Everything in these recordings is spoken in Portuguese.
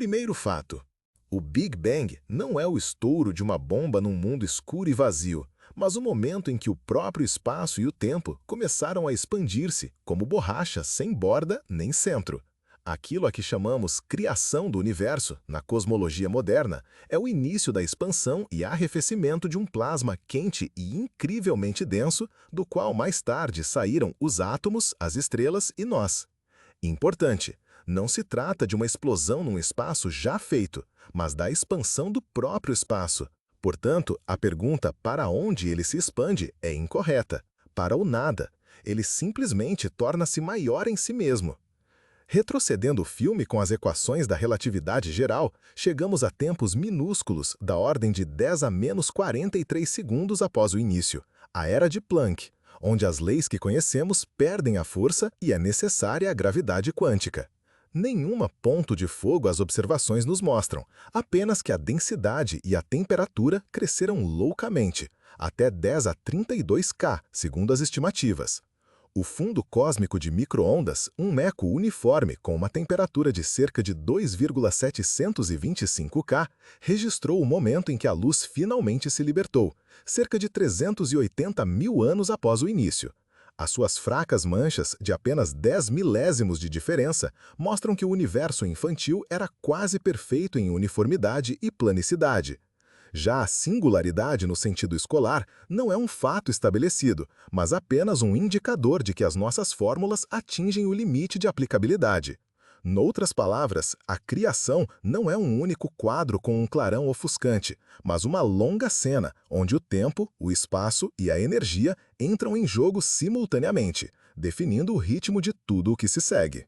Primeiro fato: o Big Bang não é o estouro de uma bomba num mundo escuro e vazio, mas o momento em que o próprio espaço e o tempo começaram a expandir-se como borracha sem borda nem centro. Aquilo a que chamamos criação do universo, na cosmologia moderna, é o início da expansão e arrefecimento de um plasma quente e incrivelmente denso, do qual mais tarde saíram os átomos, as estrelas e nós. Importante: não se trata de uma explosão num espaço já feito, mas da expansão do próprio espaço. Portanto, a pergunta para onde ele se expande é incorreta. Para o nada. Ele simplesmente torna-se maior em si mesmo. Retrocedendo o filme com as equações da relatividade geral, chegamos a tempos minúsculos da ordem de 10 a menos 43 segundos após o início, a era de Planck, onde as leis que conhecemos perdem a força e é necessária a gravidade quântica. Nenhuma ponto de fogo as observações nos mostram, apenas que a densidade e a temperatura cresceram loucamente, até 10 a 32 K, segundo as estimativas. O fundo cósmico de micro-ondas, um meco uniforme com uma temperatura de cerca de 2,725 K, registrou o momento em que a luz finalmente se libertou, cerca de 380 mil anos após o início. As suas fracas manchas, de apenas 10 milésimos de diferença, mostram que o universo infantil era quase perfeito em uniformidade e planicidade. Já a singularidade no sentido escolar não é um fato estabelecido, mas apenas um indicador de que as nossas fórmulas atingem o limite de aplicabilidade. Noutras palavras, a criação não é um único quadro com um clarão ofuscante, mas uma longa cena onde o tempo, o espaço e a energia entram em jogo simultaneamente, definindo o ritmo de tudo o que se segue.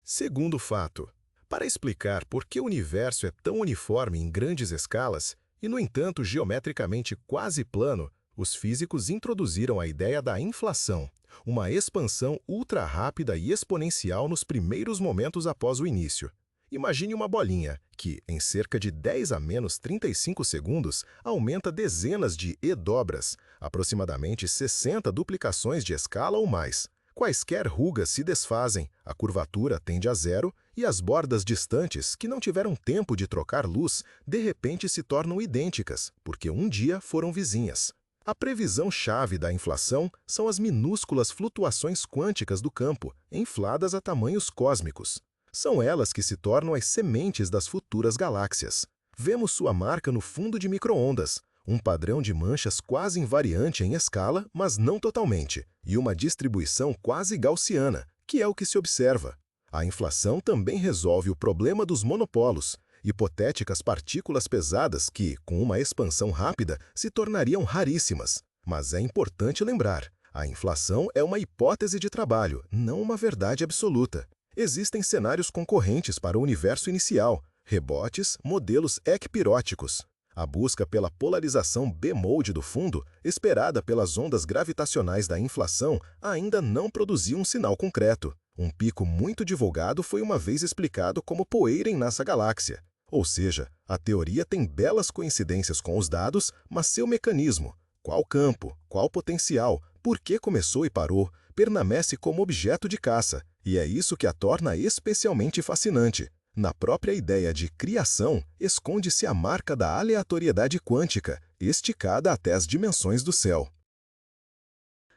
Segundo fato: para explicar por que o universo é tão uniforme em grandes escalas e, no entanto, geometricamente quase plano, os físicos introduziram a ideia da inflação, uma expansão ultra-rápida e exponencial nos primeiros momentos após o início. Imagine uma bolinha que, em cerca de 10 a menos 35 segundos, aumenta dezenas de e-dobras, aproximadamente 60 duplicações de escala ou mais. Quaisquer rugas se desfazem, a curvatura tende a zero e as bordas distantes, que não tiveram tempo de trocar luz, de repente se tornam idênticas, porque um dia foram vizinhas. A previsão-chave da inflação são as minúsculas flutuações quânticas do campo, infladas a tamanhos cósmicos. São elas que se tornam as sementes das futuras galáxias. Vemos sua marca no fundo de micro-ondas, um padrão de manchas quase invariante em escala, mas não totalmente, e uma distribuição quase gaussiana, que é o que se observa. A inflação também resolve o problema dos monopolos, hipotéticas partículas pesadas que, com uma expansão rápida, se tornariam raríssimas. Mas é importante lembrar, a inflação é uma hipótese de trabalho, não uma verdade absoluta. Existem cenários concorrentes para o universo inicial, rebotes, modelos ecpiróticos. A busca pela polarização B-mode do fundo, esperada pelas ondas gravitacionais da inflação, ainda não produziu um sinal concreto. Um pico muito divulgado foi uma vez explicado como poeira em nossa galáxia. Ou seja, a teoria tem belas coincidências com os dados, mas seu mecanismo, qual campo, qual potencial, por que começou e parou, permanece como objeto de caça, e é isso que a torna especialmente fascinante. Na própria ideia de criação, esconde-se a marca da aleatoriedade quântica, esticada até as dimensões do céu.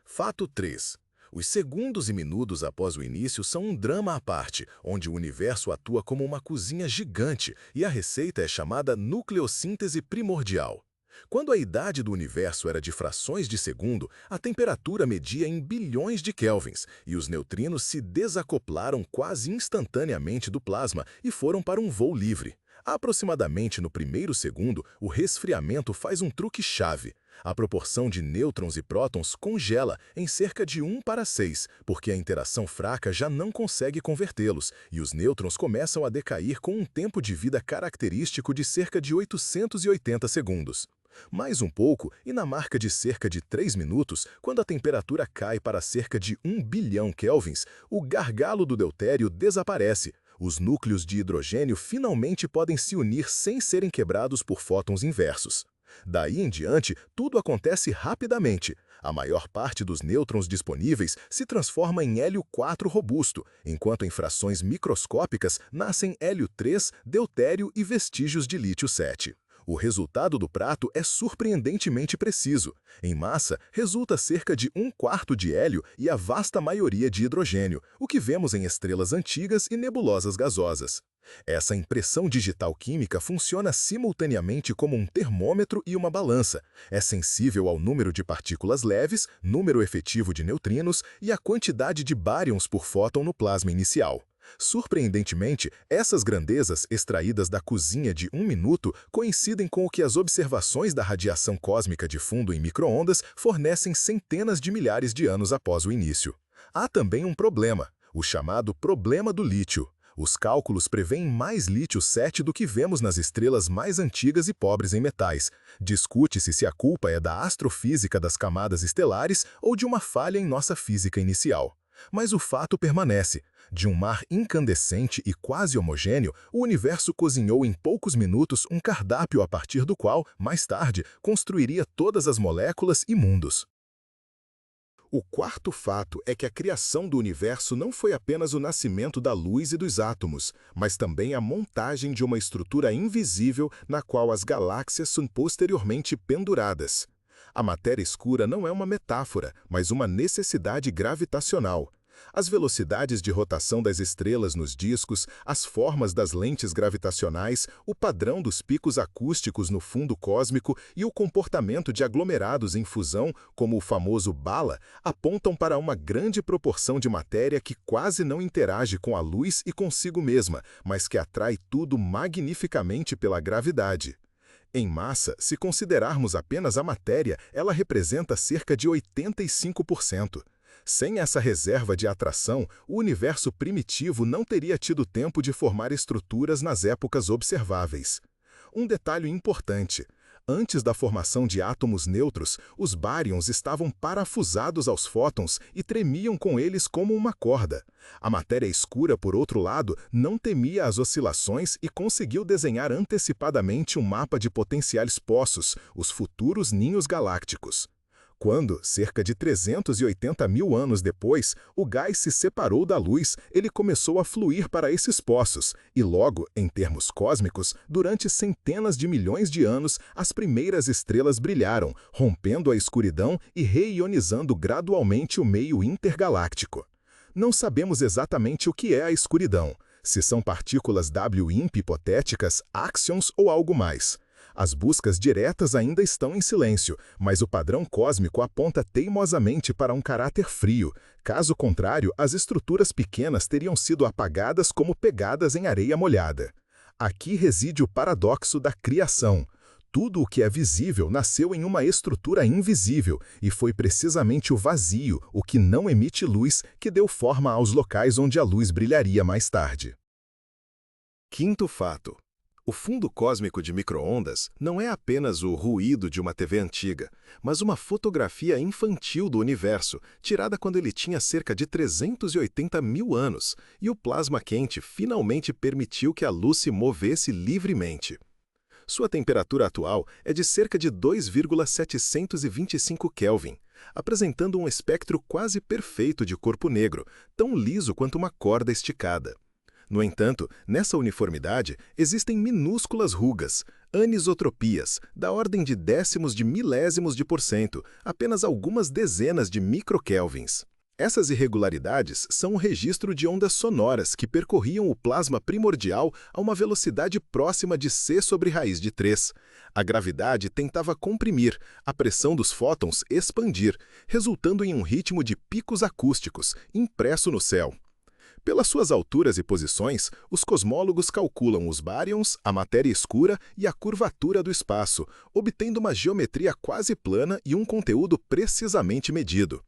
Fato 3. Os segundos e minutos após o início são um drama à parte, onde o universo atua como uma cozinha gigante e a receita é chamada nucleossíntese primordial. Quando a idade do universo era de frações de segundo, a temperatura media em bilhões de kelvins e os neutrinos se desacoplaram quase instantaneamente do plasma e foram para um voo livre. Aproximadamente no primeiro segundo, o resfriamento faz um truque-chave. A proporção de nêutrons e prótons congela em cerca de 1:6, porque a interação fraca já não consegue convertê-los, e os nêutrons começam a decair com um tempo de vida característico de cerca de 880 segundos. Mais um pouco, e na marca de cerca de 3 minutos, quando a temperatura cai para cerca de 1 bilhão kelvins, o gargalo do deutério desaparece. Os núcleos de hidrogênio finalmente podem se unir sem serem quebrados por fótons inversos. Daí em diante, tudo acontece rapidamente. A maior parte dos nêutrons disponíveis se transforma em hélio 4 robusto, enquanto em frações microscópicas nascem hélio 3, deutério e vestígios de lítio 7. O resultado do prato é surpreendentemente preciso. Em massa, resulta cerca de 1/4 de hélio e a vasta maioria de hidrogênio, o que vemos em estrelas antigas e nebulosas gasosas. Essa impressão digital química funciona simultaneamente como um termômetro e uma balança. É sensível ao número de partículas leves, número efetivo de neutrinos e à quantidade de bárions por fóton no plasma inicial. Surpreendentemente, essas grandezas extraídas da cozinha de 1 minuto coincidem com o que as observações da radiação cósmica de fundo em micro-ondas fornecem centenas de milhares de anos após o início. Há também um problema, o chamado problema do lítio. Os cálculos prevêem mais lítio 7 do que vemos nas estrelas mais antigas e pobres em metais. Discute-se se a culpa é da astrofísica das camadas estelares ou de uma falha em nossa física inicial. Mas o fato permanece. De um mar incandescente e quase homogêneo, o universo cozinhou em poucos minutos um cardápio a partir do qual, mais tarde, construiria todas as moléculas e mundos. O quarto fato é que a criação do universo não foi apenas o nascimento da luz e dos átomos, mas também a montagem de uma estrutura invisível na qual as galáxias são posteriormente penduradas. A matéria escura não é uma metáfora, mas uma necessidade gravitacional. As velocidades de rotação das estrelas nos discos, as formas das lentes gravitacionais, o padrão dos picos acústicos no fundo cósmico e o comportamento de aglomerados em fusão, como o famoso bala, apontam para uma grande proporção de matéria que quase não interage com a luz e consigo mesma, mas que atrai tudo magnificamente pela gravidade. Em massa, se considerarmos apenas a matéria, ela representa cerca de 85%. Sem essa reserva de atração, o universo primitivo não teria tido tempo de formar estruturas nas épocas observáveis. Um detalhe importante: antes da formação de átomos neutros, os bárions estavam parafusados aos fótons e tremiam com eles como uma corda. A matéria escura, por outro lado, não temia as oscilações e conseguiu desenhar antecipadamente um mapa de potenciais poços, os futuros ninhos galácticos. Quando, cerca de 380 mil anos depois, o gás se separou da luz, ele começou a fluir para esses poços, e logo, em termos cósmicos, durante centenas de milhões de anos, as primeiras estrelas brilharam, rompendo a escuridão e reionizando gradualmente o meio intergaláctico. Não sabemos exatamente o que é a escuridão, se são partículas WIMP hipotéticas, áxions ou algo mais. As buscas diretas ainda estão em silêncio, mas o padrão cósmico aponta teimosamente para um caráter frio. Caso contrário, as estruturas pequenas teriam sido apagadas como pegadas em areia molhada. Aqui reside o paradoxo da criação. Tudo o que é visível nasceu em uma estrutura invisível, e foi precisamente o vazio, o que não emite luz, que deu forma aos locais onde a luz brilharia mais tarde. Quinto fato. O fundo cósmico de micro-ondas não é apenas o ruído de uma TV antiga, mas uma fotografia infantil do universo, tirada quando ele tinha cerca de 380 mil anos, e o plasma quente finalmente permitiu que a luz se movesse livremente. Sua temperatura atual é de cerca de 2,725 Kelvin, apresentando um espectro quase perfeito de corpo negro, tão liso quanto uma corda esticada. No entanto, nessa uniformidade, existem minúsculas rugas, anisotropias, da ordem de décimos de milésimos de %, apenas algumas dezenas de microkelvins. Essas irregularidades são o registro de ondas sonoras que percorriam o plasma primordial a uma velocidade próxima de c sobre raiz de 3. A gravidade tentava comprimir, a pressão dos fótons expandir, resultando em um ritmo de picos acústicos, impresso no céu. Pelas suas alturas e posições, os cosmólogos calculam os bárions, a matéria escura e a curvatura do espaço, obtendo uma geometria quase plana e um conteúdo precisamente medido.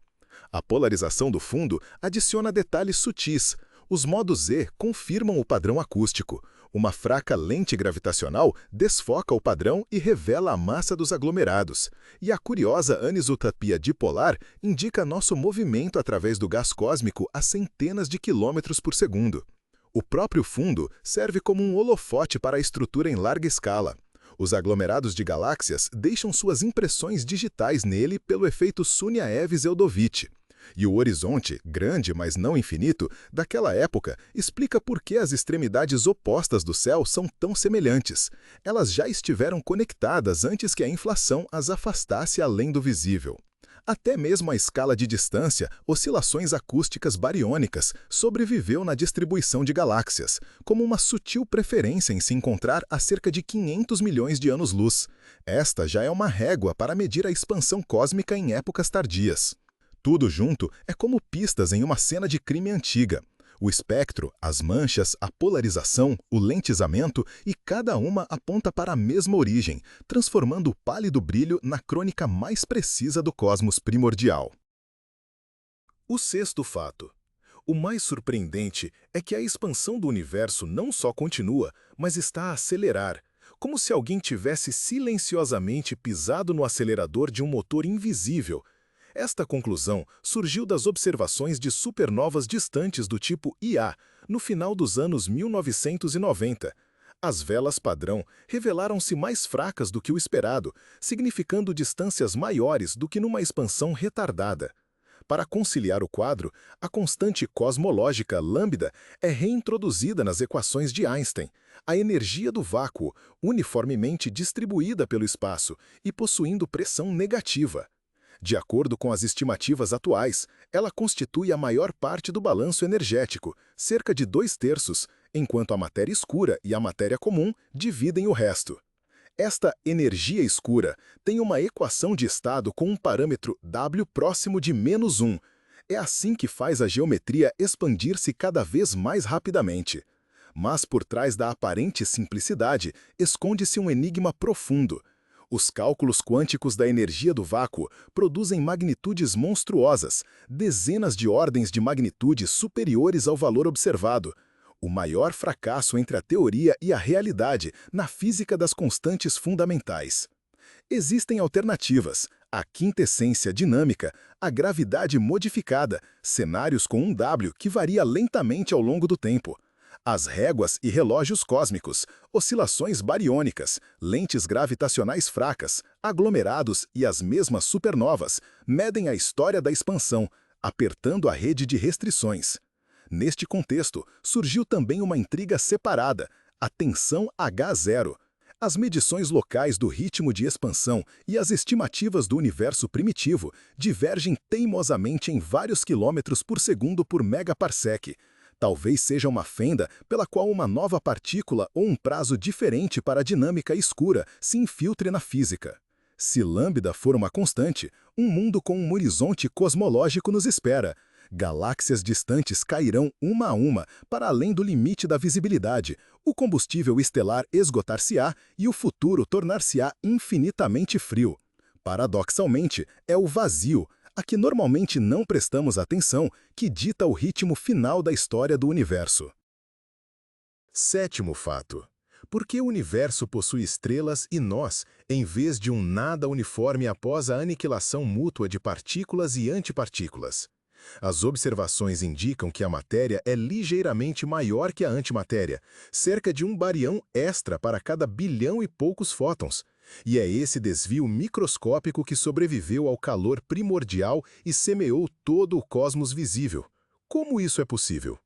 A polarização do fundo adiciona detalhes sutis. Os modos Z confirmam o padrão acústico. Uma fraca lente gravitacional desfoca o padrão e revela a massa dos aglomerados. E a curiosa anisotropia dipolar indica nosso movimento através do gás cósmico a centenas de quilômetros por segundo. O próprio fundo serve como um holofote para a estrutura em larga escala. Os aglomerados de galáxias deixam suas impressões digitais nele pelo efeito Sunyaev-Zeldovich. E o horizonte, grande mas não infinito, daquela época explica por que as extremidades opostas do céu são tão semelhantes. Elas já estiveram conectadas antes que a inflação as afastasse além do visível. Até mesmo a escala de distância, oscilações acústicas bariônicas, sobreviveu na distribuição de galáxias, como uma sutil preferência em se encontrar a cerca de 500 milhões de anos-luz. Esta já é uma régua para medir a expansão cósmica em épocas tardias. Tudo junto é como pistas em uma cena de crime antiga. O espectro, as manchas, a polarização, o lentizamento e cada uma aponta para a mesma origem, transformando o pálido brilho na crônica mais precisa do cosmos primordial. O sexto fato. O mais surpreendente é que a expansão do universo não só continua, mas está a acelerar, como se alguém tivesse silenciosamente pisado no acelerador de um motor invisível. Esta conclusão surgiu das observações de supernovas distantes do tipo Ia, no final dos anos 1990. As velas padrão revelaram-se mais fracas do que o esperado, significando distâncias maiores do que numa expansão retardada. Para conciliar o quadro, a constante cosmológica lambda é reintroduzida nas equações de Einstein, a energia do vácuo, uniformemente distribuída pelo espaço e possuindo pressão negativa. De acordo com as estimativas atuais, ela constitui a maior parte do balanço energético, cerca de 2/3, enquanto a matéria escura e a matéria comum dividem o resto. Esta energia escura tem uma equação de estado com um parâmetro W próximo de -1. É assim que faz a geometria expandir-se cada vez mais rapidamente. Mas por trás da aparente simplicidade esconde-se um enigma profundo. Os cálculos quânticos da energia do vácuo produzem magnitudes monstruosas, dezenas de ordens de magnitude superiores ao valor observado. O maior fracasso entre a teoria e a realidade na física das constantes fundamentais. Existem alternativas: a quintessência dinâmica, a gravidade modificada, cenários com um W que varia lentamente ao longo do tempo. As réguas e relógios cósmicos, oscilações bariônicas, lentes gravitacionais fracas, aglomerados e as mesmas supernovas medem a história da expansão, apertando a rede de restrições. Neste contexto, surgiu também uma intriga separada, a tensão H0. As medições locais do ritmo de expansão e as estimativas do universo primitivo divergem teimosamente em vários quilômetros por segundo por megaparsec. Talvez seja uma fenda pela qual uma nova partícula ou um prazo diferente para a dinâmica escura se infiltre na física. Se lambda for uma constante, um mundo com um horizonte cosmológico nos espera. Galáxias distantes cairão uma a uma para além do limite da visibilidade, o combustível estelar esgotar-se-á e o futuro tornar-se-á infinitamente frio. Paradoxalmente, é o vazio, a que normalmente não prestamos atenção, que dita o ritmo final da história do universo. Sétimo fato. Por que o universo possui estrelas e nós, em vez de um nada uniforme após a aniquilação mútua de partículas e antipartículas? As observações indicam que a matéria é ligeiramente maior que a antimatéria, cerca de 1 barião extra para cada bilhão e poucos fótons. E é esse desvio microscópico que sobreviveu ao calor primordial e semeou todo o cosmos visível. Como isso é possível?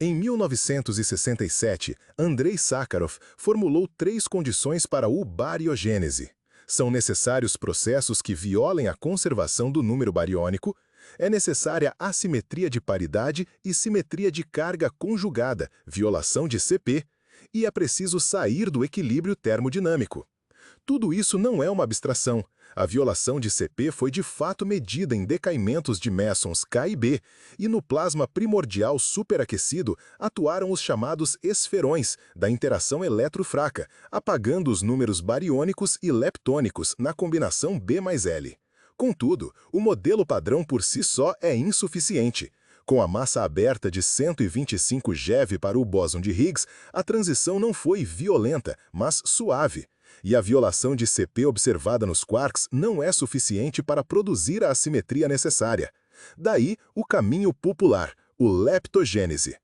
Em 1967, Andrei Sakharov formulou 3 condições para a bariogênese. São necessários processos que violem a conservação do número bariônico, é necessária assimetria de paridade e simetria de carga conjugada, violação de CP, e é preciso sair do equilíbrio termodinâmico. Tudo isso não é uma abstração. A violação de CP foi de fato medida em decaimentos de mésons K e B, e no plasma primordial superaquecido atuaram os chamados esferões da interação eletrofraca, apagando os números bariônicos e leptônicos na combinação B mais L. Contudo, o modelo padrão por si só é insuficiente. Com a massa aberta de 125 GeV para o bóson de Higgs, a transição não foi violenta, mas suave. E a violação de CP observada nos quarks não é suficiente para produzir a assimetria necessária. Daí, o caminho popular, o leptogênese.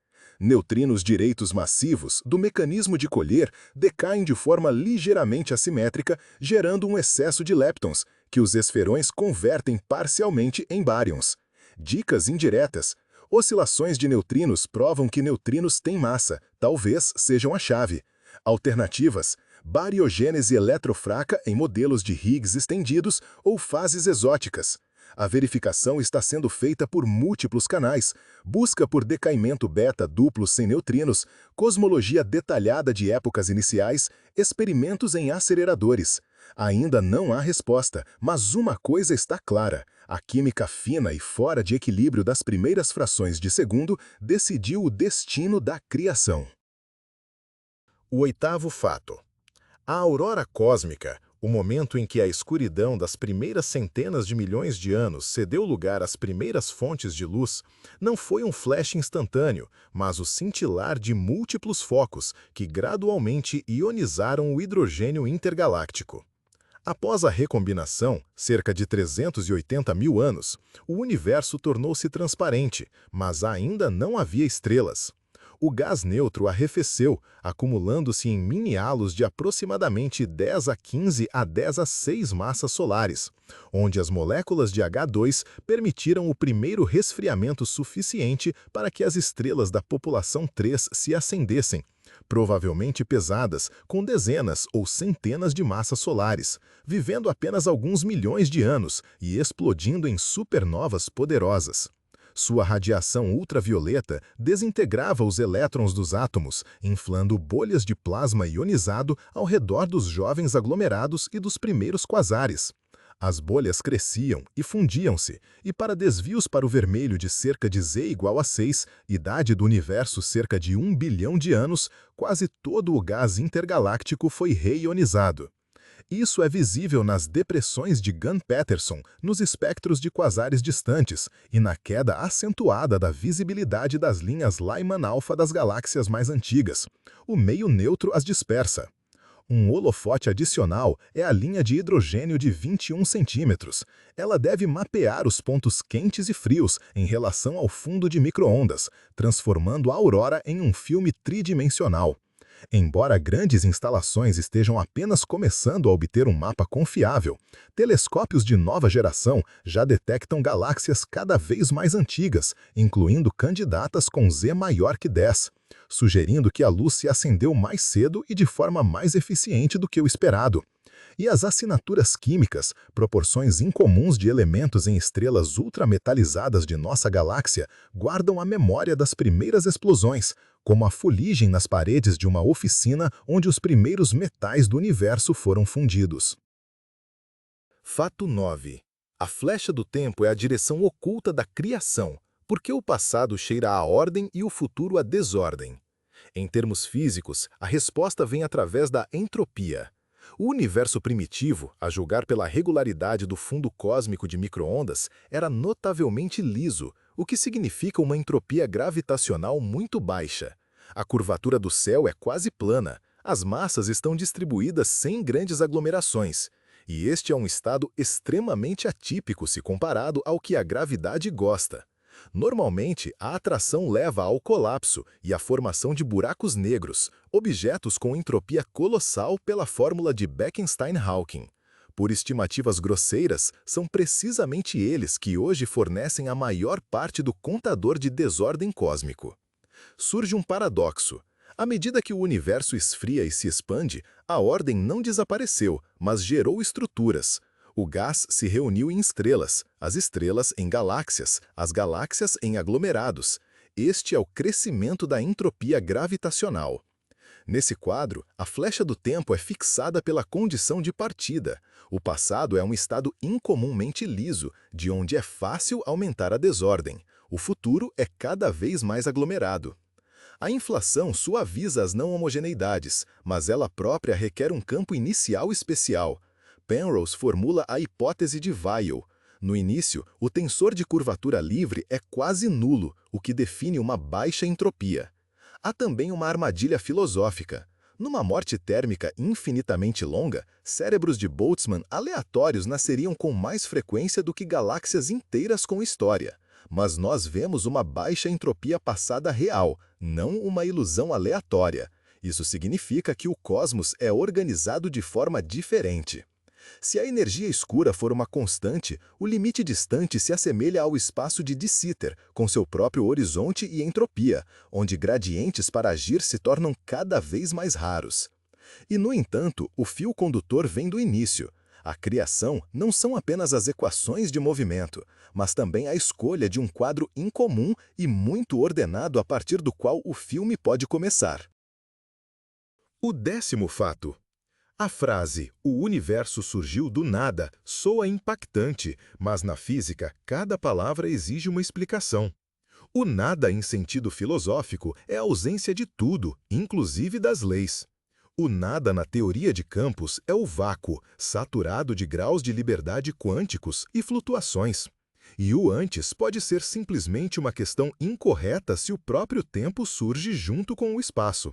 Neutrinos direitos massivos do mecanismo de colher decaem de forma ligeiramente assimétrica, gerando um excesso de leptons, que os esferões convertem parcialmente em bárions. Dicas indiretas. Oscilações de neutrinos provam que neutrinos têm massa, talvez sejam a chave. Alternativas: bariogênese eletrofraca em modelos de Higgs estendidos ou fases exóticas. A verificação está sendo feita por múltiplos canais, busca por decaimento beta duplo sem neutrinos, cosmologia detalhada de épocas iniciais, experimentos em aceleradores. Ainda não há resposta, mas uma coisa está clara: a química fina e fora de equilíbrio das primeiras frações de segundo decidiu o destino da criação. O oitavo fato. A aurora cósmica, o momento em que a escuridão das primeiras centenas de milhões de anos cedeu lugar às primeiras fontes de luz, não foi um flash instantâneo, mas o cintilar de múltiplos focos que gradualmente ionizaram o hidrogênio intergaláctico. Após a recombinação, cerca de 380 mil anos, o universo tornou-se transparente, mas ainda não havia estrelas. O gás neutro arrefeceu, acumulando-se em mini-halos de aproximadamente 10 a 15 a 10 a 6 massas solares, onde as moléculas de H2 permitiram o primeiro resfriamento suficiente para que as estrelas da população 3 se acendessem, provavelmente pesadas, com dezenas ou centenas de massas solares, vivendo apenas alguns milhões de anos e explodindo em supernovas poderosas. Sua radiação ultravioleta desintegrava os elétrons dos átomos, inflando bolhas de plasma ionizado ao redor dos jovens aglomerados e dos primeiros quasares. As bolhas cresciam e fundiam-se, e para desvios para o vermelho de cerca de Z igual a 6, idade do universo cerca de 1 bilhão de anos, quase todo o gás intergaláctico foi reionizado. Isso é visível nas depressões de Gunn-Patterson, nos espectros de quasares distantes e na queda acentuada da visibilidade das linhas Lyman-alfa das galáxias mais antigas. O meio neutro as dispersa. Um holofote adicional é a linha de hidrogênio de 21 centímetros. Ela deve mapear os pontos quentes e frios em relação ao fundo de micro-ondas, transformando a aurora em um filme tridimensional. Embora grandes instalações estejam apenas começando a obter um mapa confiável, telescópios de nova geração já detectam galáxias cada vez mais antigas, incluindo candidatas com Z maior que 10, sugerindo que a luz se acendeu mais cedo e de forma mais eficiente do que o esperado. E as assinaturas químicas, proporções incomuns de elementos em estrelas ultrametalizadas de nossa galáxia, guardam a memória das primeiras explosões, como a fuligem nas paredes de uma oficina onde os primeiros metais do universo foram fundidos. Fato 9. A flecha do tempo é a direção oculta da criação, porque o passado cheira à ordem e o futuro à desordem. Em termos físicos, a resposta vem através da entropia. O universo primitivo, a julgar pela regularidade do fundo cósmico de micro-ondas, era notavelmente liso, o que significa uma entropia gravitacional muito baixa. A curvatura do céu é quase plana, as massas estão distribuídas sem grandes aglomerações, e este é um estado extremamente atípico se comparado ao que a gravidade gosta. Normalmente, a atração leva ao colapso e à formação de buracos negros, objetos com entropia colossal pela fórmula de Bekenstein-Hawking. Por estimativas grosseiras, são precisamente eles que hoje fornecem a maior parte do contador de desordem cósmico. Surge um paradoxo. À medida que o universo esfria e se expande, a ordem não desapareceu, mas gerou estruturas. O gás se reuniu em estrelas, as estrelas em galáxias, as galáxias em aglomerados. Este é o crescimento da entropia gravitacional. Nesse quadro, a flecha do tempo é fixada pela condição de partida. O passado é um estado incomumente liso, de onde é fácil aumentar a desordem. O futuro é cada vez mais aglomerado. A inflação suaviza as não homogeneidades, mas ela própria requer um campo inicial especial. Penrose formula a hipótese de Weyl. No início, o tensor de curvatura livre é quase nulo, o que define uma baixa entropia. Há também uma armadilha filosófica. Numa morte térmica infinitamente longa, cérebros de Boltzmann aleatórios nasceriam com mais frequência do que galáxias inteiras com história. mas nós vemos uma baixa entropia passada real, não uma ilusão aleatória. Isso significa que o cosmos é organizado de forma diferente. Se a energia escura for uma constante, o limite distante se assemelha ao espaço de De Sitter, com seu próprio horizonte e entropia, onde gradientes para agir se tornam cada vez mais raros. E, no entanto, o fio condutor vem do início. A criação não são apenas as equações de movimento, mas também a escolha de um quadro incomum e muito ordenado a partir do qual o filme pode começar. O 10º fato. A frase "o universo surgiu do nada" soa impactante, mas na física, cada palavra exige uma explicação. O nada em sentido filosófico é a ausência de tudo, inclusive das leis. O nada na teoria de campos é o vácuo, saturado de graus de liberdade quânticos e flutuações. E o antes pode ser simplesmente uma questão incorreta se o próprio tempo surge junto com o espaço.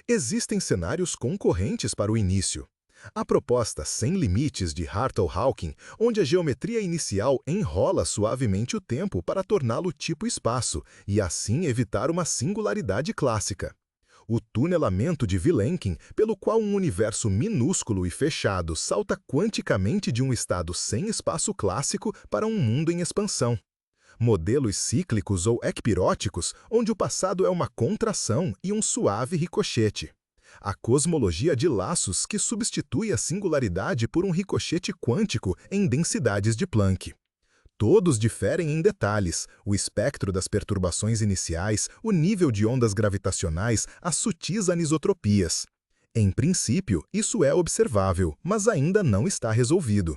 Existem cenários concorrentes para o início. A proposta sem limites de Hartle-Hawking, onde a geometria inicial enrola suavemente o tempo para torná-lo tipo espaço e assim evitar uma singularidade clássica. O tunelamento de Vilenkin, pelo qual um universo minúsculo e fechado salta quanticamente de um estado sem espaço clássico para um mundo em expansão. Modelos cíclicos ou ecpiróticos, onde o passado é uma contração e um suave ricochete. A cosmologia de laços que substitui a singularidade por um ricochete quântico em densidades de Planck. Todos diferem em detalhes, o espectro das perturbações iniciais, o nível de ondas gravitacionais, as sutis anisotropias. Em princípio, isso é observável, mas ainda não está resolvido.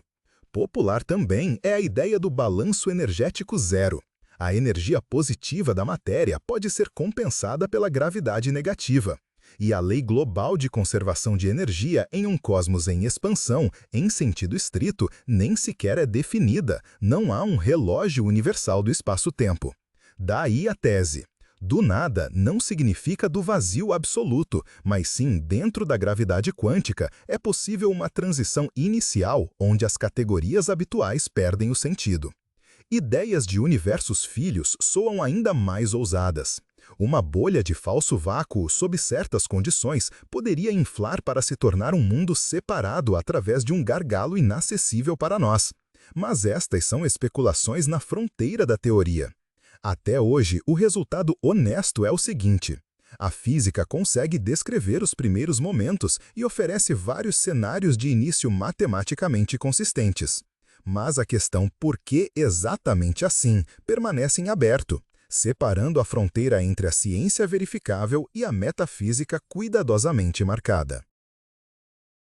Popular também é a ideia do balanço energético zero. A energia positiva da matéria pode ser compensada pela gravidade negativa. E a lei global de conservação de energia em um cosmos em expansão, em sentido estrito, nem sequer é definida. Não há um relógio universal do espaço-tempo. Daí a tese. Do nada não significa do vazio absoluto, mas sim dentro da gravidade quântica é possível uma transição inicial onde as categorias habituais perdem o sentido. Ideias de universos filhos soam ainda mais ousadas. Uma bolha de falso vácuo sob certas condições poderia inflar para se tornar um mundo separado através de um gargalo inacessível para nós. Mas estas são especulações na fronteira da teoria. Até hoje, o resultado honesto é o seguinte: a física consegue descrever os primeiros momentos e oferece vários cenários de início matematicamente consistentes. Mas a questão por que exatamente assim permanece em aberto, separando a fronteira entre a ciência verificável e a metafísica cuidadosamente marcada.